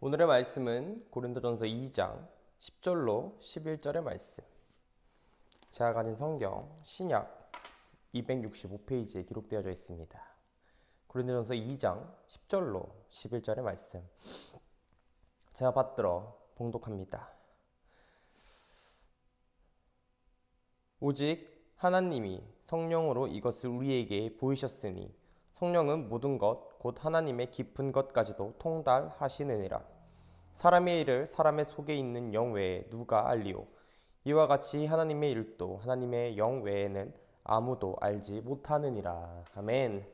오늘의 말씀은 고린도전서 2장 10절로 11절의 말씀. 제가 가진 성경 신약 265페이지에 기록되어져 있습니다. 고린도전서 2장 10절로 11절의 말씀. 제가 받들어 봉독합니다. 오직 하나님이 성령으로 이것을 우리에게 보이셨으니 성령은 모든 것 곧 하나님의 깊은 것까지도 통달하시느니라. 사람의 일을 사람의 속에 있는 영 외에 누가 알리오? 이와 같이 하나님의 일도 하나님의 영 외에는 아무도 알지 못하느니라. 아멘.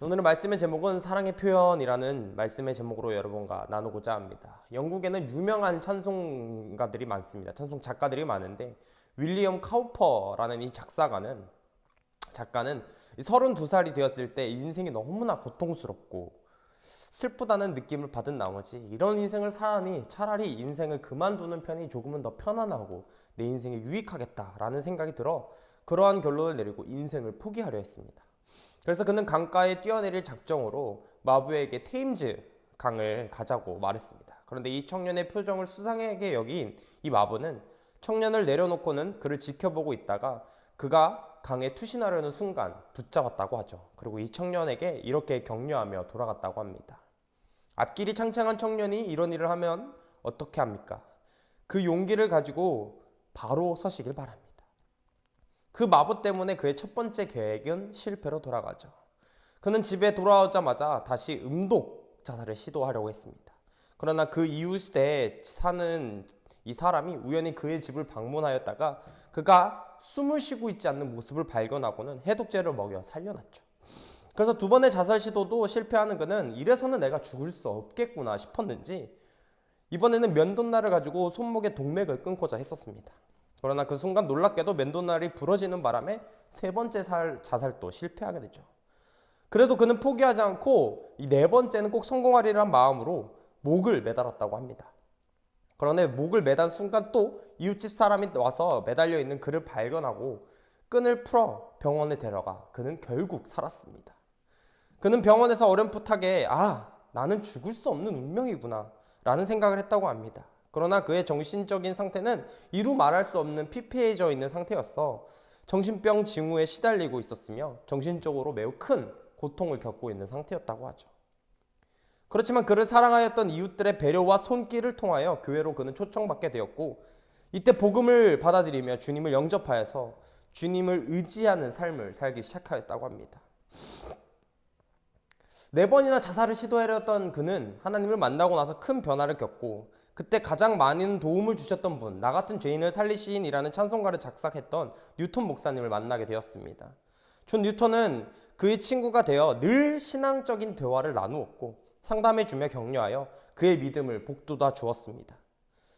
오늘의 말씀의 제목은 사랑의 표현이라는 말씀의 제목으로 여러분과 나누고자 합니다. 영국에는 유명한 찬송가들이 많습니다. 찬송 작가들이 많은데 윌리엄 카우퍼라는 이 작가는 32살이 되었을 때 인생이 너무나 고통스럽고 슬프다는 느낌을 받은 나머지 이런 인생을 살아니 차라리 인생을 그만두는 편이 조금은 더 편안하고 내 인생에 유익하겠다라는 생각이 들어 그러한 결론을 내리고 인생을 포기하려 했습니다. 그래서 그는 강가에 뛰어내릴 작정으로 마부에게 테임즈 강을 가자고 말했습니다. 그런데 이 청년의 표정을 수상하게 여긴 이 마부는 청년을 내려놓고는 그를 지켜보고 있다가 그가 강에 투신하려는 순간 붙잡았다고 하죠. 그리고 이 청년에게 이렇게 격려하며 돌아갔다고 합니다. 앞길이 창창한 청년이 이런 일을 하면 어떻게 합니까? 그 용기를 가지고 바로 서시길 바랍니다. 그 마부 때문에 그의 첫 번째 계획은 실패로 돌아가죠. 그는 집에 돌아오자마자 다시 음독 자살을 시도하려고 했습니다. 그러나 그 이웃에 사는 이 사람이 우연히 그의 집을 방문하였다가 그가 숨을 쉬고 있지 않는 모습을 발견하고는 해독제를 먹여 살려놨죠. 그래서 두 번의 자살 시도도 실패하는 그는 이래서는 내가 죽을 수 없겠구나 싶었는지 이번에는 면도날을 가지고 손목의 동맥을 끊고자 했었습니다. 그러나 그 순간 놀랍게도 면도날이 부러지는 바람에 세 번째 자살도 실패하게 되죠. 그래도 그는 포기하지 않고 이 네 번째는 꼭 성공하리란 마음으로 목을 매달았다고 합니다. 그런데 목을 매단 순간 또 이웃집 사람이 와서 매달려 있는 그를 발견하고 끈을 풀어 병원에 데려가 그는 결국 살았습니다. 그는 병원에서 어렴풋하게 나는 죽을 수 없는 운명이구나 라는 생각을 했다고 합니다. 그러나 그의 정신적인 상태는 이루 말할 수 없는 피폐해져 있는 상태였어 정신병 징후에 시달리고 있었으며 정신적으로 매우 큰 고통을 겪고 있는 상태였다고 하죠. 그렇지만 그를 사랑하였던 이웃들의 배려와 손길을 통하여 교회로 그는 초청받게 되었고 이때 복음을 받아들이며 주님을 영접하여서 주님을 의지하는 삶을 살기 시작하였다고 합니다. 4번이나 자살을 시도하려던 그는 하나님을 만나고 나서 큰 변화를 겪고 그때 가장 많은 도움을 주셨던 분, 나 같은 죄인을 살리시인이라는 찬송가를 작사했던 뉴턴 목사님을 만나게 되었습니다. 존 뉴턴은 그의 친구가 되어 늘 신앙적인 대화를 나누었고 상담해주며 격려하여 그의 믿음을 북돋아 주었습니다.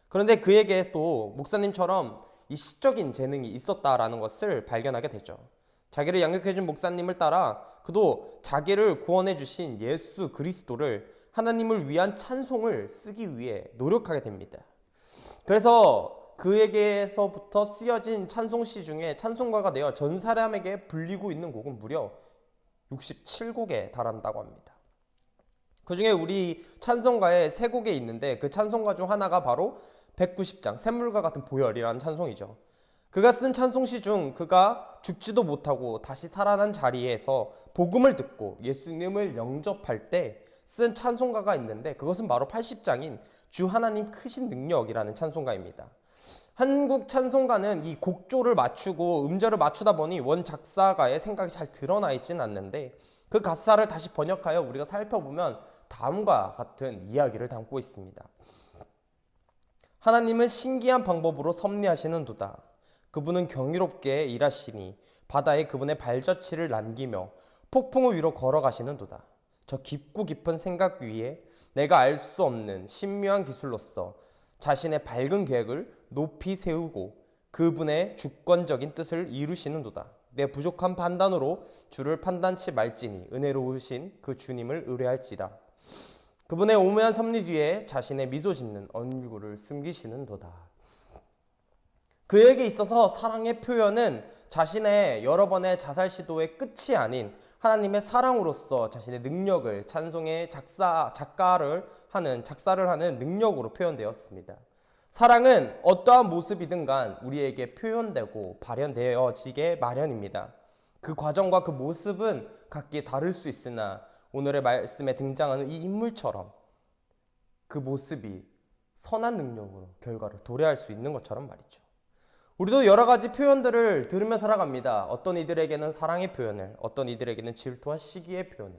그런데 그에게도 목사님처럼 이 시적인 재능이 있었다라는 것을 발견하게 되죠. 자기를 양육해준 목사님을 따라 그도 자기를 구원해주신 예수 그리스도를 하나님을 위한 찬송을 쓰기 위해 노력하게 됩니다. 그래서 그에게서부터 쓰여진 찬송시 중에 찬송가가 되어 전 사람에게 불리고 있는 곡은 무려 67곡에 달한다고 합니다. 그 중에 우리 찬송가에 3곡에 있는데 그 찬송가 중 하나가 바로 190장 샘물과 같은 보혈이라는 찬송이죠. 그가 쓴 찬송시 중 그가 죽지도 못하고 다시 살아난 자리에서 복음을 듣고 예수님을 영접할 때 쓴 찬송가가 있는데 그것은 바로 80장인 주 하나님 크신 능력이라는 찬송가입니다. 한국 찬송가는 이 곡조를 맞추고 음절을 맞추다 보니 원 작사가의 생각이 잘 드러나 있지는 않는데 그 가사를 다시 번역하여 우리가 살펴보면 다음과 같은 이야기를 담고 있습니다. 하나님은 신기한 방법으로 섭리하시는도다. 그분은 경이롭게 일하시니 바다에 그분의 발자취를 남기며 폭풍을 위로 걸어가시는도다. 저 깊고 깊은 생각 위에 내가 알 수 없는 신묘한 기술로서 자신의 밝은 계획을 높이 세우고 그분의 주권적인 뜻을 이루시는도다. 내 부족한 판단으로 주를 판단치 말지니 은혜로우신 그 주님을 의뢰할지라. 그분의 오묘한 섭리 뒤에 자신의 미소 짓는 얼굴을 숨기시는도다. 그에게 있어서 사랑의 표현은 자신의 여러 번의 자살 시도의 끝이 아닌 하나님의 사랑으로서 자신의 능력을 찬송의 작사를 하는 능력으로 표현되었습니다. 사랑은 어떠한 모습이든 간 우리에게 표현되고 발현되어지게 마련입니다. 그 과정과 그 모습은 각기 다를 수 있으나 오늘의 말씀에 등장하는 이 인물처럼 그 모습이 선한 능력으로 결과를 도래할 수 있는 것처럼 말이죠. 우리도 여러 가지 표현들을 들으며 살아갑니다. 어떤 이들에게는 사랑의 표현을, 어떤 이들에게는 질투와 시기의 표현을.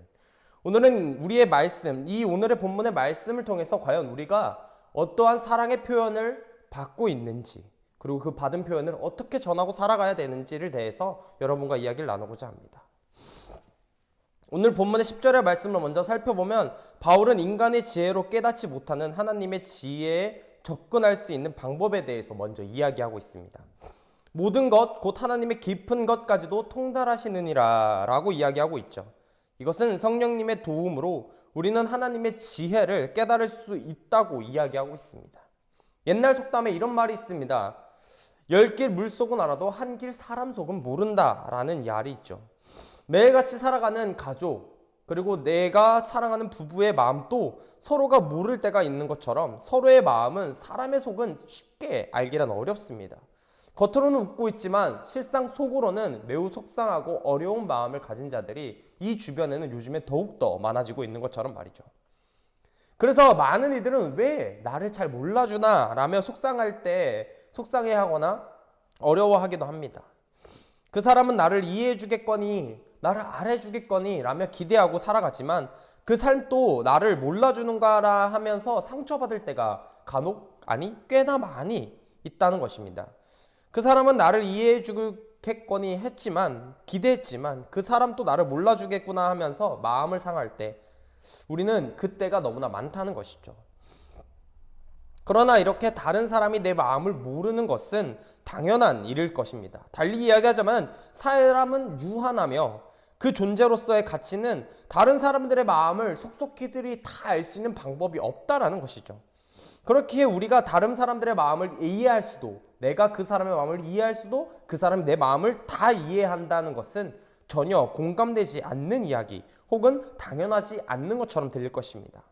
오늘은 우리의 말씀, 이 오늘의 본문의 말씀을 통해서 과연 우리가 어떠한 사랑의 표현을 받고 있는지, 그리고 그 받은 표현을 어떻게 전하고 살아가야 되는지를 대해서 여러분과 이야기를 나누고자 합니다. 오늘 본문의 10절의 말씀을 먼저 살펴보면 바울은 인간의 지혜로 깨닫지 못하는 하나님의 지혜에 접근할 수 있는 방법에 대해서 먼저 이야기하고 있습니다. 모든 것, 곧 하나님의 깊은 것까지도 통달하시느니라 라고 이야기하고 있죠. 이것은 성령님의 도움으로 우리는 하나님의 지혜를 깨달을 수 있다고 이야기하고 있습니다. 옛날 속담에 이런 말이 있습니다. 10길 물속은 알아도 한 길 사람 속은 모른다 라는 말이 있죠. 매일같이 살아가는 가족, 그리고 내가 사랑하는 부부의 마음도 서로가 모를 때가 있는 것처럼 서로의 마음은 사람의 속은 쉽게 알기란 어렵습니다. 겉으로는 웃고 있지만 실상 속으로는 매우 속상하고 어려운 마음을 가진 자들이 이 주변에는 요즘에 더욱더 많아지고 있는 것처럼 말이죠. 그래서 많은 이들은 왜 나를 잘 몰라주나 라며 속상할 때 속상해하거나 어려워하기도 합니다. 그 사람은 나를 이해해주겠거니 나를 알아주겠거니 라며 기대하고 살아가지만 그 삶도 나를 몰라주는가라 하면서 상처받을 때가 간혹 꽤나 많이 있다는 것입니다. 그 사람은 나를 이해해주겠거니 했지만 기대했지만 그 사람도 나를 몰라주겠구나 하면서 마음을 상할 때 우리는 그때가 너무나 많다는 것이죠. 그러나 이렇게 다른 사람이 내 마음을 모르는 것은 당연한 일일 것입니다. 달리 이야기하자면 사람은 유한하며 그 존재로서의 가치는 다른 사람들의 마음을 속속히들이 다 알 수 있는 방법이 없다라는 것이죠. 그렇기에 우리가 다른 사람들의 마음을 이해할 수도, 내가 그 사람의 마음을 이해할 수도, 그 사람이 내 마음을 다 이해한다는 것은 전혀 공감되지 않는 이야기 혹은 당연하지 않는 것처럼 들릴 것입니다.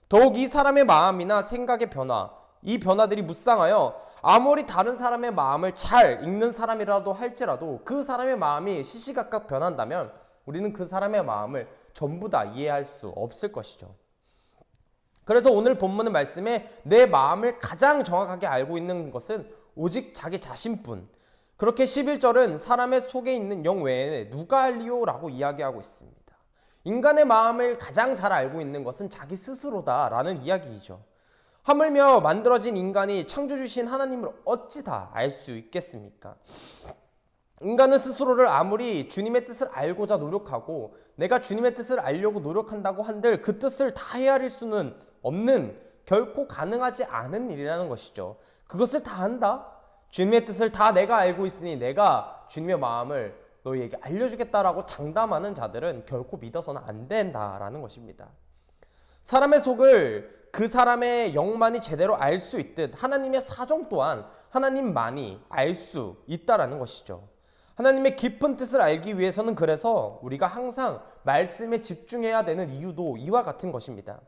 더욱 이 사람의 마음이나 생각의 변화, 이 변화들이 묻상하여 아무리 다른 사람의 마음을 잘 읽는 사람이라도 할지라도 그 사람의 마음이 시시각각 변한다면 우리는 그 사람의 마음을 전부 다 이해할 수 없을 것이죠. 그래서 오늘 본문의 말씀에 내 마음을 가장 정확하게 알고 있는 것은 오직 자기 자신뿐. 그렇게 11절은 사람의 속에 있는 영 외에 누가 알리요? 라고 이야기하고 있습니다. 인간의 마음을 가장 잘 알고 있는 것은 자기 스스로다 라는 이야기이죠. 하물며 만들어진 인간이 창조주신 하나님을 어찌 다 알 수 있겠습니까? 인간은 스스로를 아무리 주님의 뜻을 알고자 노력하고 내가 주님의 뜻을 알려고 노력한다고 한들 그 뜻을 다 헤아릴 수는 없는, 결코 가능하지 않은 일이라는 것이죠. 그것을 다 한다? 주님의 뜻을 다 내가 알고 있으니 내가 주님의 마음을 너희에게 알려주겠다라고 장담하는 자들은 결코 믿어서는 안 된다라는 것입니다. 사람의 속을 그 사람의 영만이 제대로 알 수 있듯 하나님의 사정 또한 하나님만이 알 수 있다라는 것이죠. 하나님의 깊은 뜻을 알기 위해서는 그래서 우리가 항상 말씀에 집중해야 되는 이유도 이와 같은 것입니다.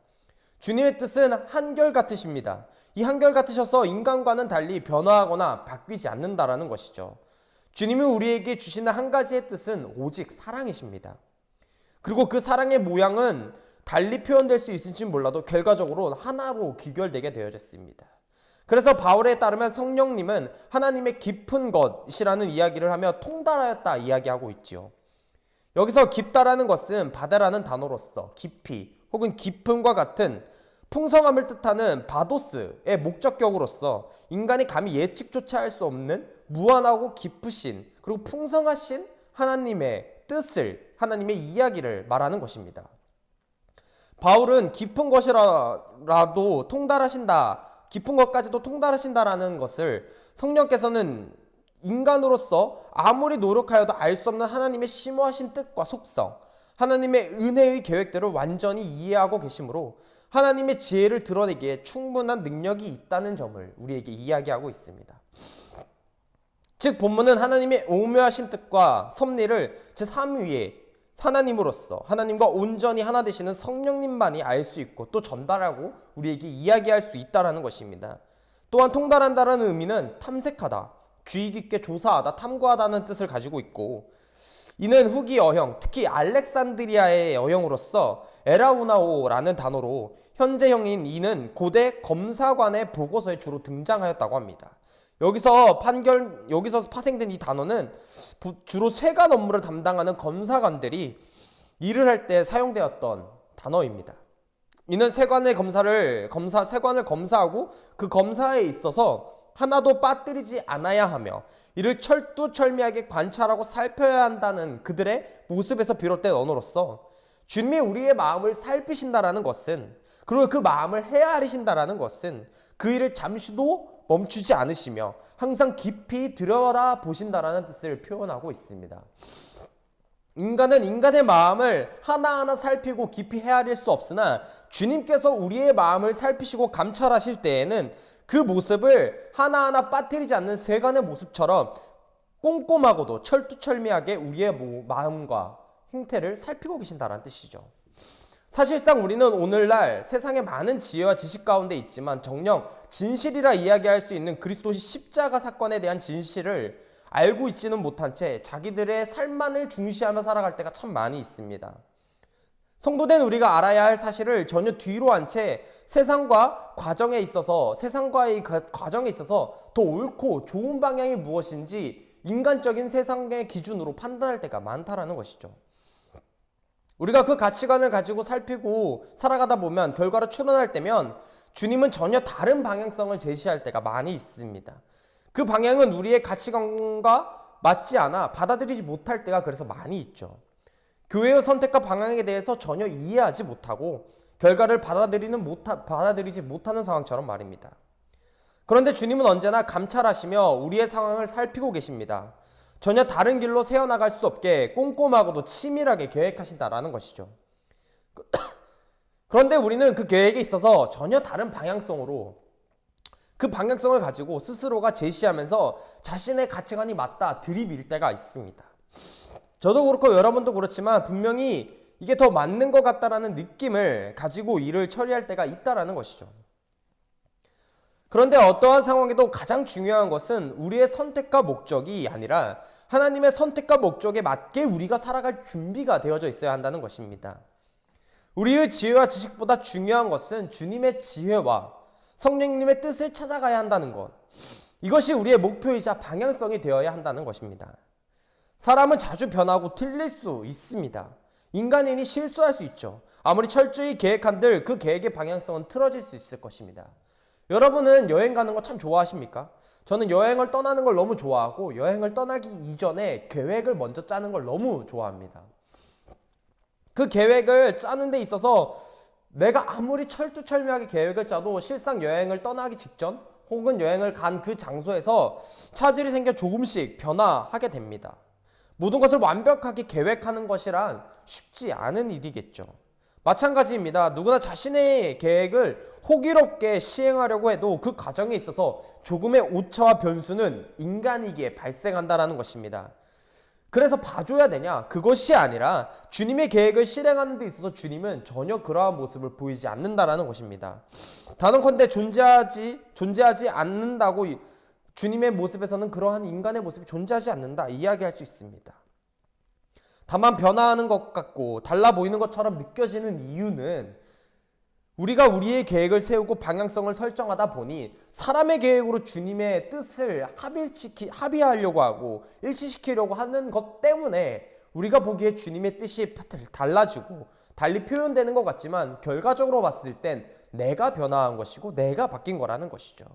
주님의 뜻은 한결같으십니다. 이 한결같으셔서 인간과는 달리 변화하거나 바뀌지 않는다라는 것이죠. 주님이 우리에게 주시는 한 가지의 뜻은 오직 사랑이십니다. 그리고 그 사랑의 모양은 달리 표현될 수 있을지 몰라도 결과적으로 하나로 귀결되게 되어졌습니다. 그래서 바울에 따르면 성령님은 하나님의 깊은 것이라는 이야기를 하며 통달하였다 이야기하고 있지요. 여기서 깊다라는 것은 바다라는 단어로서 깊이 혹은 깊음과 같은 풍성함을 뜻하는 바도스의 목적격으로서 인간이 감히 예측조차 할 수 없는 무한하고 깊으신 그리고 풍성하신 하나님의 뜻을, 하나님의 이야기를 말하는 것입니다. 바울은 깊은 것이라도 통달하신다, 깊은 것까지도 통달하신다라는 것을 성령께서는 인간으로서 아무리 노력하여도 알 수 없는 하나님의 심오하신 뜻과 속성, 하나님의 은혜의 계획들을 완전히 이해하고 계시므로 하나님의 지혜를 드러내기에 충분한 능력이 있다는 점을 우리에게 이야기하고 있습니다. 즉 본문은 하나님의 오묘하신 뜻과 섭리를 제3위에 하나님으로서 하나님과 온전히 하나 되시는 성령님만이 알 수 있고 또 전달하고 우리에게 이야기할 수 있다라는 것입니다. 또한 통달한다라는 의미는 탐색하다, 주의 깊게 조사하다, 탐구하다는 뜻을 가지고 있고, 이는 후기 어형, 특히 알렉산드리아의 어형으로서 에라우나오라는 단어로 현재형인 이는 고대 검사관의 보고서에 주로 등장하였다고 합니다. 여기서 파생된 이 단어는 주로 세관 업무를 담당하는 검사관들이 일을 할 때 사용되었던 단어입니다. 이는 세관을 검사하고 그 검사에 있어서 하나도 빠뜨리지 않아야 하며 이를 철두철미하게 관찰하고 살펴야 한다는 그들의 모습에서 비롯된 언어로서 주님이 우리의 마음을 살피신다라는 것은, 그리고 그 마음을 헤아리신다라는 것은 그 일을 잠시도 멈추지 않으시며 항상 깊이 들여다보신다라는 뜻을 표현하고 있습니다. 인간은 인간의 마음을 하나하나 살피고 깊이 헤아릴 수 없으나 주님께서 우리의 마음을 살피시고 감찰하실 때에는 그 모습을 하나하나 빠뜨리지 않는 세간의 모습처럼 꼼꼼하고도 철두철미하게 우리의 마음과 행태를 살피고 계신다는 뜻이죠. 사실상 우리는 오늘날 세상의 많은 지혜와 지식 가운데 있지만 정녕 진실이라 이야기할 수 있는 그리스도의 십자가 사건에 대한 진실을 알고 있지는 못한 채 자기들의 삶만을 중시하며 살아갈 때가 참 많이 있습니다. 성도된 우리가 알아야 할 사실을 전혀 뒤로 한 채 세상과의 과정에 있어서 더 옳고 좋은 방향이 무엇인지 인간적인 세상의 기준으로 판단할 때가 많다라는 것이죠. 우리가 그 가치관을 가지고 살피고 살아가다 보면 결과로 추론할 때면 주님은 전혀 다른 방향성을 제시할 때가 많이 있습니다. 그 방향은 우리의 가치관과 맞지 않아 받아들이지 못할 때가 그래서 많이 있죠. 교회의 선택과 방향에 대해서 전혀 이해하지 못하고 결과를 받아들이지 못하는 상황처럼 말입니다. 그런데 주님은 언제나 감찰하시며 우리의 상황을 살피고 계십니다. 전혀 다른 길로 새어나갈 수 없게 꼼꼼하고도 치밀하게 계획하신다라는 것이죠. 그런데 우리는 그 계획에 있어서 전혀 다른 방향성으로 그 방향성을 가지고 스스로가 제시하면서 자신의 가치관이 맞다 들이밀 때가 있습니다. 저도 그렇고 여러분도 그렇지만 분명히 이게 더 맞는 것 같다라는 느낌을 가지고 일을 처리할 때가 있다라는 것이죠. 그런데 어떠한 상황에도 가장 중요한 것은 우리의 선택과 목적이 아니라 하나님의 선택과 목적에 맞게 우리가 살아갈 준비가 되어져 있어야 한다는 것입니다. 우리의 지혜와 지식보다 중요한 것은 주님의 지혜와 성령님의 뜻을 찾아가야 한다는 것. 이것이 우리의 목표이자 방향성이 되어야 한다는 것입니다. 사람은 자주 변하고 틀릴 수 있습니다. 인간인이 실수할 수 있죠. 아무리 철저히 계획한들 그 계획의 방향성은 틀어질 수 있을 것입니다. 여러분은 여행 가는 거 참 좋아하십니까? 저는 여행을 떠나는 걸 너무 좋아하고 여행을 떠나기 이전에 계획을 먼저 짜는 걸 너무 좋아합니다. 그 계획을 짜는 데 있어서 내가 아무리 철두철미하게 계획을 짜도 실상 여행을 떠나기 직전 혹은 여행을 간 그 장소에서 차질이 생겨 조금씩 변화하게 됩니다. 모든 것을 완벽하게 계획하는 것이란 쉽지 않은 일이겠죠. 마찬가지입니다. 누구나 자신의 계획을 호기롭게 시행하려고 해도 그 과정에 있어서 조금의 오차와 변수는 인간이기에 발생한다는 것입니다. 그래서 봐줘야 되냐? 그것이 아니라 주님의 계획을 실행하는 데 있어서 주님은 전혀 그러한 모습을 보이지 않는다라는 것입니다. 단언컨대 존재하지 않는다고 주님의 모습에서는 그러한 인간의 모습이 존재하지 않는다 이야기할 수 있습니다. 다만 변화하는 것 같고 달라 보이는 것처럼 느껴지는 이유는 우리가 우리의 계획을 세우고 방향성을 설정하다 보니 사람의 계획으로 주님의 뜻을 합의하려고 하고 일치시키려고 하는 것 때문에 우리가 보기에 주님의 뜻이 달라지고 달리 표현되는 것 같지만 결과적으로 봤을 땐 내가 변화한 것이고 내가 바뀐 거라는 것이죠.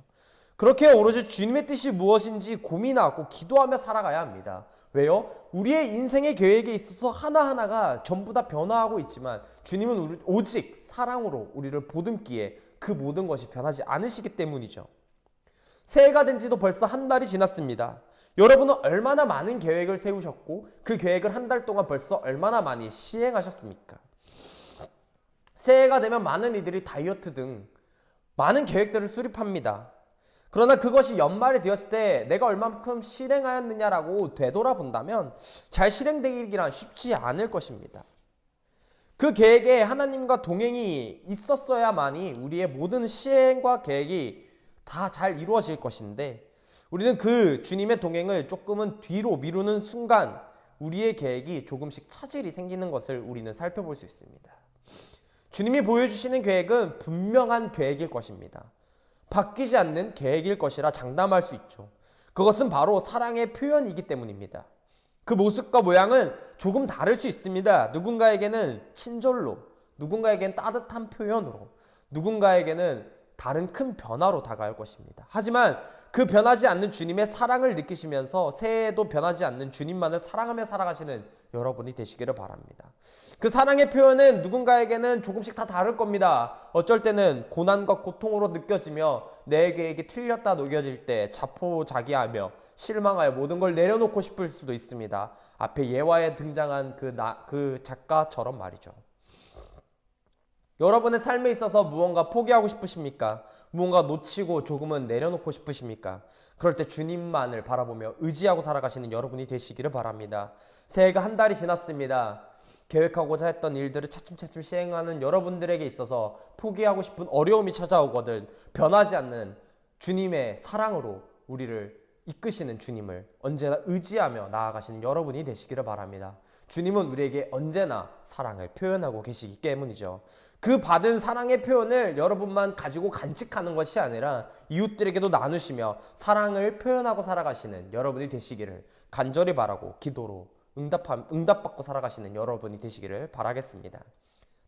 그렇게 오로지 주님의 뜻이 무엇인지 고민하고 기도하며 살아가야 합니다. 왜요? 우리의 인생의 계획에 있어서 하나하나가 전부 다 변화하고 있지만 주님은 오직 사랑으로 우리를 보듬기에 그 모든 것이 변하지 않으시기 때문이죠. 새해가 된 지도 벌써 한 달이 지났습니다. 여러분은 얼마나 많은 계획을 세우셨고 그 계획을 한 달 동안 벌써 얼마나 많이 시행하셨습니까? 새해가 되면 많은 이들이 다이어트 등 많은 계획들을 수립합니다. 그러나 그것이 연말이 되었을 때 내가 얼만큼 실행하였느냐라고 되돌아본다면 잘 실행되기란 쉽지 않을 것입니다. 그 계획에 하나님과 동행이 있었어야만이 우리의 모든 시행과 계획이 다 잘 이루어질 것인데, 우리는 그 주님의 동행을 조금은 뒤로 미루는 순간 우리의 계획이 조금씩 차질이 생기는 것을 우리는 살펴볼 수 있습니다. 주님이 보여주시는 계획은 분명한 계획일 것입니다. 바뀌지 않는 계획일 것이라 장담할 수 있죠. 그것은 바로 사랑의 표현이기 때문입니다. 그 모습과 모양은 조금 다를 수 있습니다. 누군가에게는 친절로, 누군가에게는 따뜻한 표현으로, 누군가에게는 다른 큰 변화로 다가올 것입니다. 하지만 그 변하지 않는 주님의 사랑을 느끼시면서 새해에도 변하지 않는 주님만을 사랑하며 살아가시는 여러분이 되시기를 바랍니다. 그 사랑의 표현은 누군가에게는 조금씩 다 다를 겁니다. 어쩔 때는 고난과 고통으로 느껴지며 내 계획이 틀렸다 녹여질 때 자포자기하며 실망하여 모든 걸 내려놓고 싶을 수도 있습니다. 앞에 예화에 등장한 그 작가처럼 말이죠. 여러분의 삶에 있어서 무언가 포기하고 싶으십니까? 무언가 놓치고 조금은 내려놓고 싶으십니까? 그럴 때 주님만을 바라보며 의지하고 살아가시는 여러분이 되시기를 바랍니다. 새해가 한 달이 지났습니다. 계획하고자 했던 일들을 차츰차츰 시행하는 여러분들에게 있어서 포기하고 싶은 어려움이 찾아오거든 변하지 않는 주님의 사랑으로 우리를 이끄시는 주님을 언제나 의지하며 나아가시는 여러분이 되시기를 바랍니다. 주님은 우리에게 언제나 사랑을 표현하고 계시기 때문이죠. 그 받은 사랑의 표현을 여러분만 가지고 간직하는 것이 아니라 이웃들에게도 나누시며 사랑을 표현하고 살아가시는 여러분이 되시기를 간절히 바라고 기도로 응답받고 살아가시는 여러분이 되시기를 바라겠습니다.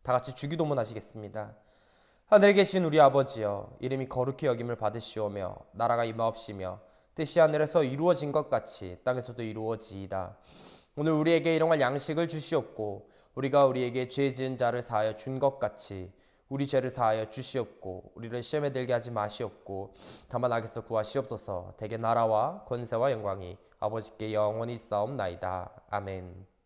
다 같이 주기도문 하시겠습니다. 하늘에 계신 우리 아버지여, 이름이 거룩히 여김을 받으시오며 나라가 임하옵시며 뜻이 하늘에서 이루어진 것 같이 땅에서도 이루어지이다. 오늘 우리에게 일용할 양식을 주시옵고 우리가 우리에게 죄 지은 자를 사하여 준 것 같이 우리 죄를 사하여 주시옵고 우리를 시험에 들게 하지 마시옵고 다만 악에서 구하시옵소서. 대개 나라와 권세와 영광이 아버지께 영원히 있사옵나이다. 아멘.